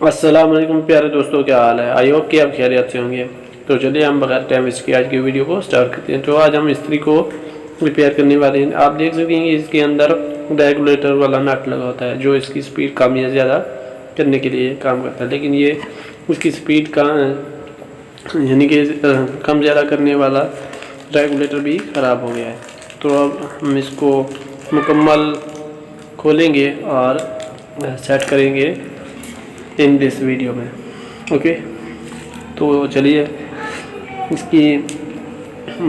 अस्सलाम वालेकुम प्यारे दोस्तों, क्या हाल है। आई होप कि आप खैरियत से होंगे। तो चलिए हम बगैर टाइम वेस्ट किए आज की वीडियो को स्टार्ट करते हैं। तो आज हम इस्त्री को रिपेयर करने वाले हैं। आप देख सकते हैं कि इसके अंदर रेगुलेटर वाला नट लगा होता है जो इसकी स्पीड कम या ज़्यादा करने के लिए काम करता है, लेकिन ये उसकी स्पीड का यानी कि कम ज़्यादा करने वाला रेगुलेटर भी ख़राब हो गया है। तो अब हम इसको मुकम्मल खोलेंगे और सेट करेंगे इन दिस वीडियो में। ओके, तो चलिए इसकी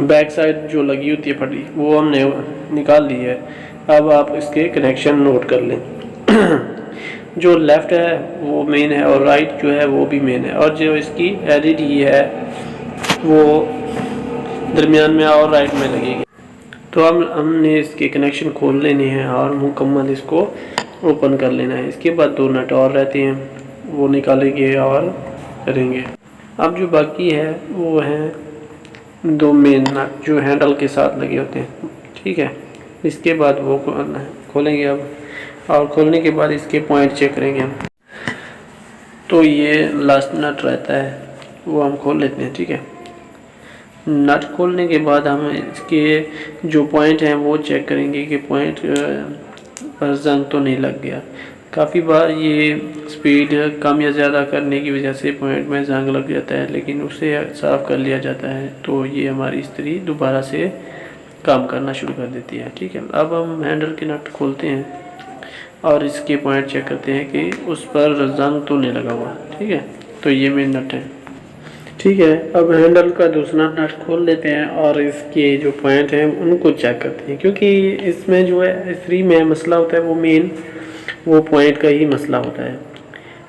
बैक साइड जो लगी होती है फटी वो हमने निकाल ली है। अब आप इसके कनेक्शन नोट कर लें। जो लेफ़्ट है वो मेन है और राइट जो है वो भी मेन है, और जो इसकी एलईडी है वो दरमियान में और राइट में लगेगी। तो अब हमने इसके कनेक्शन खोल लेने हैं और मुकम्मल इसको ओपन कर लेना है। इसके बाद दो नट और रहते हैं, वो निकालेंगे और करेंगे। अब जो बाकी है वो हैं दो मेन नट जो हैंडल के साथ लगे होते हैं, ठीक है। इसके बाद वो खोलेंगे अब, और खोलने के बाद इसके पॉइंट चेक करेंगे हम। तो ये लास्ट नट रहता है वो हम खोल लेते हैं, ठीक है। नट खोलने के बाद हम इसके जो पॉइंट हैं वो चेक करेंगे कि पॉइंट पर जंग तो नहीं लग गया। काफ़ी बार ये स्पीड कम या ज़्यादा करने की वजह से पॉइंट में जंग लग जाता है, लेकिन उसे साफ़ कर लिया जाता है तो ये हमारी इस्त्री दोबारा से काम करना शुरू कर देती है, ठीक है। अब हम हैंडल के नट खोलते हैं और इसके पॉइंट चेक करते हैं कि उस पर जंग तो नहीं लगा हुआ, ठीक है। तो ये मेन नट है, ठीक है। अब हैंडल का दूसरा नट खोल लेते हैं और इसके जो पॉइंट हैं उनको चेक करते हैं, क्योंकि इसमें जो है इस्त्री में मसला होता है वो मेन वो पॉइंट का ही मसला होता है।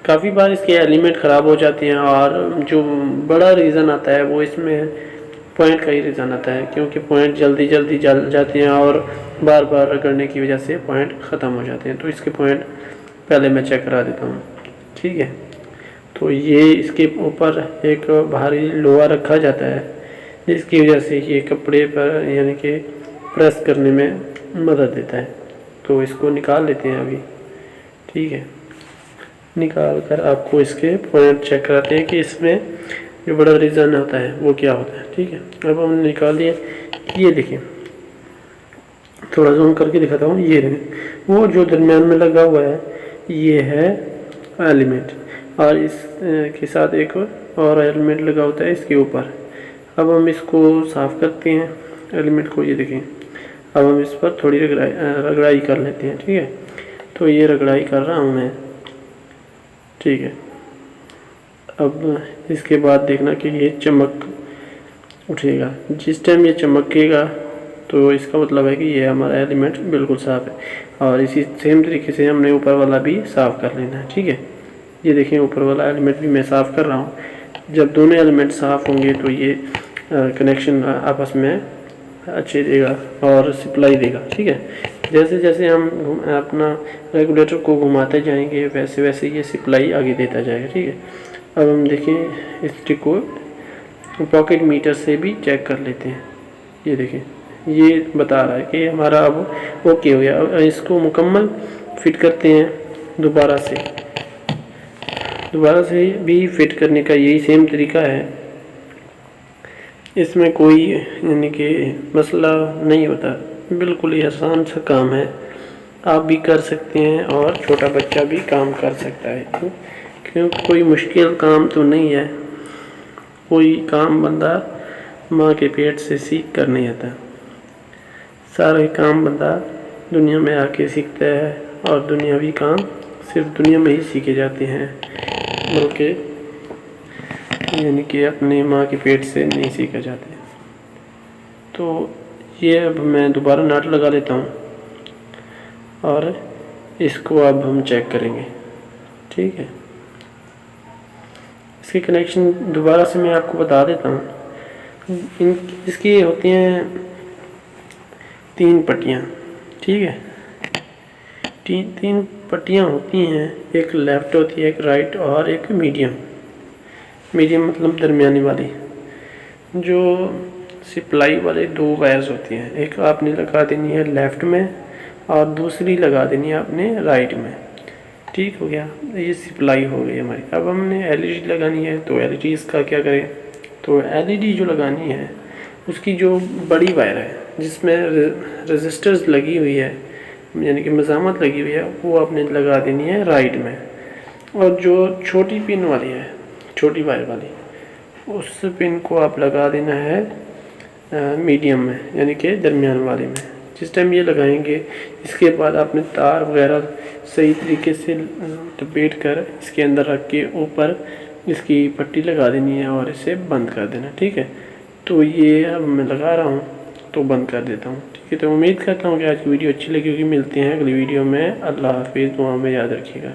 काफ़ी बार इसके एलिमेंट ख़राब हो जाते हैं और जो बड़ा रीज़न आता है वो इसमें पॉइंट का ही रीज़न आता है, क्योंकि पॉइंट जल्दी जल्दी जल जाते हैं और बार बार रगड़ने की वजह से पॉइंट ख़त्म हो जाते हैं। तो इसके पॉइंट पहले मैं चेक करा देता हूँ, ठीक है। तो ये इसके ऊपर एक भारी लोहा रखा जाता है जिसकी वजह से ये कपड़े पर यानी कि प्रेस करने में मदद देता है। तो इसको निकाल लेते हैं अभी, ठीक है। निकाल कर आपको इसके पॉइंट चेक कराते हैं कि इसमें जो बड़ा रीज़न होता है वो क्या होता है, ठीक है। अब हमने निकाल लिया। ये देखिए, थोड़ा जूम करके दिखाता हूँ। ये वो जो दरमियान में लगा हुआ है ये है एलिमेंट, और इसके साथ एक और एलिमेंट लगा होता है इसके ऊपर। अब हम इसको साफ़ करते हैं एलिमेंट को। ये देखें, अब हम इस पर थोड़ी रगड़ाई कर लेते हैं, ठीक है। तो ये रगड़ाई कर रहा हूँ मैं, ठीक है। अब इसके बाद देखना कि ये चमक उठेगा। जिस टाइम ये चमकेगा तो इसका मतलब है कि ये हमारा एलिमेंट बिल्कुल साफ़ है, और इसी सेम तरीके से हमने ऊपर वाला भी साफ़ कर लेना है, ठीक है। ये देखें, ऊपर वाला एलिमेंट भी मैं साफ़ कर रहा हूँ। जब दोनों एलिमेंट साफ़ होंगे तो ये कनेक्शन आपस में अच्छे देगा और सप्लाई देगा, ठीक है। जैसे जैसे हम अपना रेगुलेटर को घुमाते जाएंगे वैसे वैसे ये सप्लाई आगे देता जाएगा, ठीक है। अब हम देखें इस स्टिक को पॉकेट मीटर से भी चेक कर लेते हैं। ये देखें, ये बता रहा है कि हमारा अब ओके हो गया। अब इसको मुकम्मल फिट करते हैं दोबारा से भी फिट करने का यही सेम तरीका है। इसमें कोई यानी कि मसला नहीं होता, बिल्कुल ही आसान सा काम है। आप भी कर सकते हैं और छोटा बच्चा भी काम कर सकता है, क्योंकि कोई मुश्किल काम तो नहीं है। कोई काम बंदा माँ के पेट से सीख कर नहीं आता, सारे काम बंदा दुनिया में आके सीखता है, और दुनियावी काम सिर्फ दुनिया में ही सीखे जाते हैं, बल्कि यानी कि अपने माँ के पेट से नहीं सीखे जाते। तो ये अब मैं दोबारा नट लगा लेता हूँ और इसको अब हम चेक करेंगे, ठीक है। इसके कनेक्शन दोबारा से मैं आपको बता देता हूँ। इसकी होती हैं 3 पट्टियाँ, ठीक है। तीन पट्टियाँ होती हैं, एक लेफ़्ट होती है, एक राइट और एक मीडियम मतलब दरमियानी वाली। जो सप्लाई वाले 2 वायर्स होती हैं, एक आपने लगा देनी है लेफ़्ट में और दूसरी लगा देनी है आपने राइट में। ठीक हो गया, ये सप्लाई हो गई हमारी। अब हमने एलईडी लगानी है, तो एलईडी इसका क्या करें, तो एलईडी जो लगानी है उसकी जो बड़ी वायर है जिसमें रेजिस्टर्स लगी हुई है, यानी कि मज़ामत लगी हुई है, वो आपने लगा देनी है राइट में। और जो छोटी पिन वाली है, छोटी वायर वाली, उस पिन को आप लगा देना है मीडियम में, यानी कि दरमियान वाले में। जिस टाइम ये लगाएंगे, इसके बाद आपने तार वगैरह सही तरीके से लपेट कर इसके अंदर रख के ऊपर इसकी पट्टी लगा देनी है और इसे बंद कर देना। ठीक है, तो ये अब मैं लगा रहा हूँ, तो बंद कर देता हूँ। ठीक है, तो उम्मीद करता हूँ कि आज की वीडियो अच्छी लगी होगी। मिलते हैं अगली वीडियो में। अल्लाह हाफिज़, दुआ में याद रखिएगा।